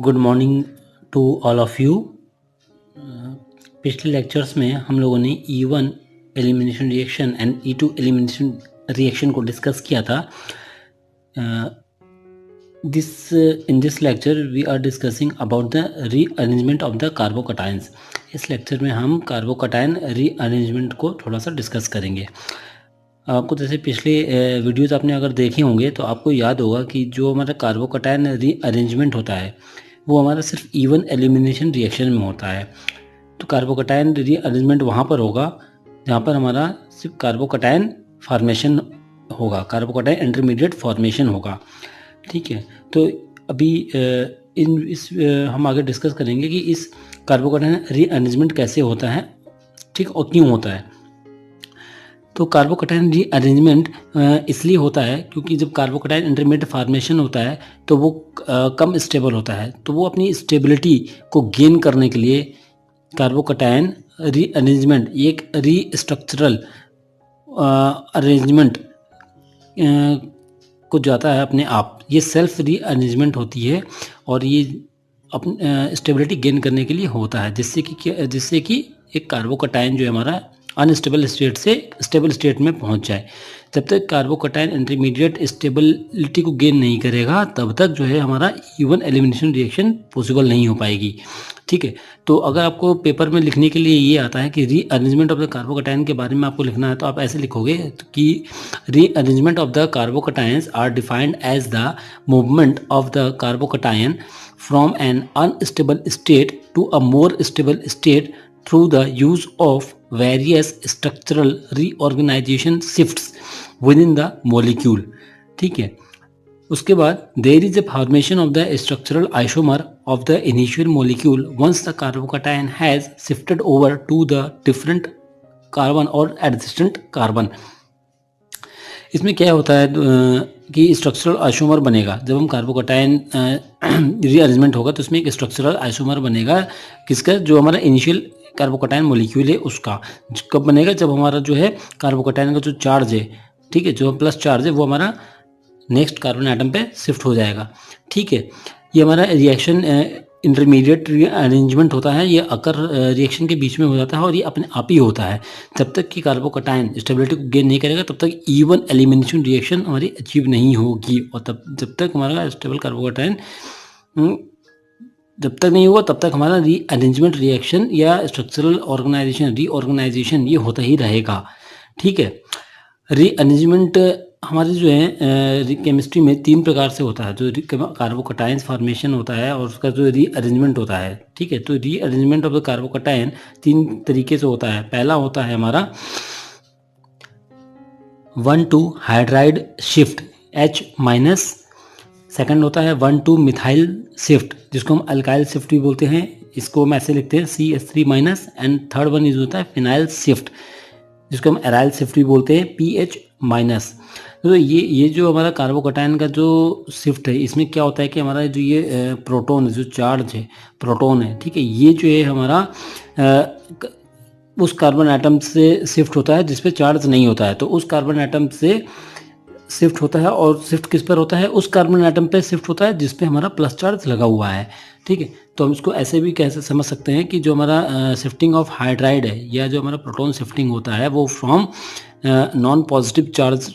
Good morning to all of you. पिछले lectures में हम लोगों ने E1 elimination reaction and E2 elimination reaction को डिस्कस किया था। In this lecture we are discussing about the rearrangement of the carbocations। इस लेक्चर में हम कार्बोकटायन रीअरेंजमेंट को थोड़ा सा डिस्कस करेंगे। आपको जैसे पिछले वीडियोज़ आपने अगर देखे होंगे तो आपको याद होगा कि जो हमारा कार्बोकटायन रीअरेंजमेंट होता है वो हमारा सिर्फ E1 एलिमिनेशन रिएक्शन में होता है। तो कार्बोकटायन रीअरेंजमेंट वहाँ पर होगा जहाँ पर हमारा सिर्फ कार्बोकटायन फॉर्मेशन होगा, कार्बोकटायन इंटरमीडिएट फॉर्मेशन होगा। ठीक है, तो अभी हम आगे डिस्कस करेंगे कि इस कार्बोकटायन रीअरेंजमेंट कैसे होता है, ठीक, और क्यों होता है। तो कार्बोकटायन रीअरेंजमेंट इसलिए होता है क्योंकि जब कार्बोकटायन इंटरमीडिएट फॉर्मेशन होता है तो वो कम स्टेबल होता है, तो वो अपनी स्टेबिलिटी को गेन करने के लिए कार्बोकटायन रीअरेंजमेंट एक रीस्ट्रक्चरल अरेंजमेंट को जाता है अपने आप। ये सेल्फ रीअरेंजमेंट होती है और ये अपनी स्टेबिलिटी गेन करने के लिए होता है, जिससे कि एक कार्बोकटायन जो है हमारा अनस्टेबल स्टेट से स्टेबल स्टेट में पहुंच जाए। जब तक कार्बोकटायन इंटरमीडिएट स्टेबिलिटी को गेन नहीं करेगा तब तक जो है हमारा E1 एलिमिनेशन रिएक्शन पॉसिबल नहीं हो पाएगी। ठीक है, तो अगर आपको पेपर में लिखने के लिए ये आता है कि रीअरेंजमेंट ऑफ द कार्बोकटायन के बारे में आपको लिखना है तो आप ऐसे लिखोगे कि rearrangement of the carbocations are defined as the movement of the carbocation from an unstable state to a more stable state through the use of various structural reorganization shifts within the molecule। ठीक है, उसके बाद there is a formation of the structural isomer of the initial molecule once the carbocation has shifted over to the different carbon or adjacent carbon। इसमें क्या होता है कि structural isomer बनेगा। जब हम कार्बोकटायन रीअरेंजमेंट होगा तो इसमें एक स्ट्रक्चरल आइसोमर बनेगा, किसका, जो हमारा इनिशियल कार्बोकटायन मॉलिक्यूल है उसका। कब बनेगा, जब हमारा जो है कार्बोकटायन का जो चार्ज है, ठीक है, जो प्लस चार्ज है वो हमारा नेक्स्ट कार्बन एटम पे शिफ्ट हो जाएगा। ठीक है, ये हमारा रिएक्शन इंटरमीडिएट रीअरेंजमेंट होता है। ये अकर रिएक्शन के बीच में हो जाता है और ये अपने आप ही होता है। जब तक कि कार्बोकटायन स्टेबिलिटी को गेन नहीं करेगा तब तक E1 एलिमिनेशन रिएक्शन हमारी अचीव नहीं होगी, और जब तक हमारा स्टेबल कार्बोकटायन जब तक नहीं होगा तब तक हमारा रीअरेंजमेंट रिएक्शन या स्ट्रक्चरल ऑर्गेनाइजेशन रीऑर्गेनाइजेशन ये होता ही रहेगा। ठीक है, रीअरेंजमेंट हमारे जो है केमिस्ट्री में 3 प्रकार से होता है, जो कार्बोकटायंस फॉर्मेशन होता है और उसका जो रीअरेंजमेंट होता है। ठीक है, तो रीअरेंजमेंट ऑफ द कार्बोकटायन 3 तरीके से होता है। पहला होता है हमारा 1,2 हाइड्राइड शिफ्ट H-। सेकंड होता है 1,2 मिथाइल शिफ्ट, जिसको हम अल्काइल शिफ्ट भी बोलते हैं, इसको हम ऐसे लिखते हैं CH3-। And third one is होता है फिनाइल शिफ्ट, जिसको हम एराइल शिफ्ट भी बोलते हैं PH-। तो ये जो हमारा कार्बोकटायन का जो शिफ्ट है, इसमें क्या होता है कि हमारा जो ये प्रोटॉन जो चार्ज है, प्रोटॉन है, ठीक है, ये जो है हमारा उस कार्बन एटम से शिफ्ट होता है जिस पे चार्ज नहीं होता है। तो उस कार्बन एटम से शिफ्ट होता है, और शिफ्ट किस पर होता है, उस कार्बन एटम पे शिफ्ट होता है जिस पे हमारा प्लस चार्ज लगा हुआ है। ठीक है, तो हम इसको ऐसे भी कैसे समझ सकते हैं कि जो हमारा शिफ्टिंग ऑफ हाइड्राइड है या जो हमारा प्रोटॉन शिफ्टिंग होता है वो from non positive charge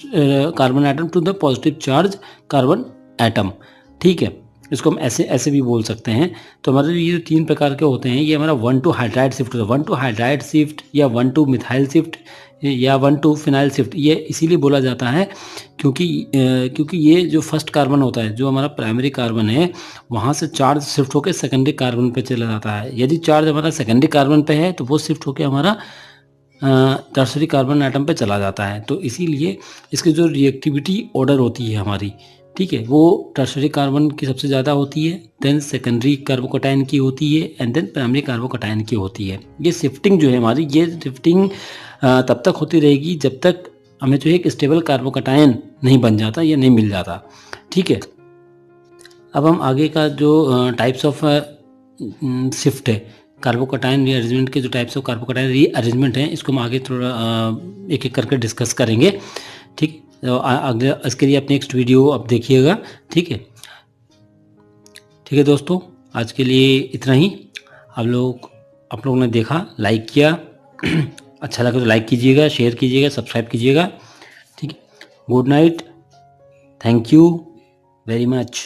carbon atom to the positive charge carbon atom. ठीक है, इसको हम ऐसे भी बोल सकते हैं। तो हमारे ये 3 प्रकार के होते हैं, ये हमारा 1,2 हाइड्राइड शिफ्ट होता है, 1,2 हाइड्राइड शिफ्ट या 1,2 मिथाइल शिफ्ट या 1,2 फिनाइल शिफ्ट। ये इसीलिए बोला जाता है क्योंकि ये जो फर्स्ट कार्बन होता है, जो हमारा प्राइमरी कार्बन है, वहाँ से चार्ज शिफ्ट होकर सेकेंडरी कार्बन पे चला जाता है। यदि चार्ज हमारा सेकेंडरी कार्बन पे है तो वो शिफ्ट होकर हमारा टर्सरी कार्बन एटम पे चला जाता है। तो इसीलिए इसकी जो रिएक्टिविटी ऑर्डर होती है हमारी, ठीक है, वो टर्सरी कार्बन की सबसे ज़्यादा होती है, देन सेकेंडरी कार्बोकटायन की होती है, एंड देन प्राइमरी कार्बोकटायन की होती है। ये शिफ्टिंग जो है हमारी, ये शिफ्टिंग तब तक होती रहेगी जब तक हमें जो है एक स्टेबल कार्बोकटायन नहीं बन जाता या नहीं मिल जाता। ठीक है, अब हम आगे का जो टाइप्स ऑफ शिफ्ट है, कार्बोकटायन रीअरेंजमेंट के जो टाइप्स ऑफ कार्बोकटायन रीअरेंजमेंट हैं, इसको हम आगे थोड़ा एक एक करके डिस्कस करेंगे। ठीक, तो अगले इसके लिए आप नेक्स्ट वीडियो आप देखिएगा। ठीक है दोस्तों, आज के लिए इतना ही। आप लोगों ने देखा, लाइक किया अच्छा लगा तो लाइक कीजिएगा, शेयर कीजिएगा, सब्सक्राइब कीजिएगा। ठीक है, good night, thank you very much.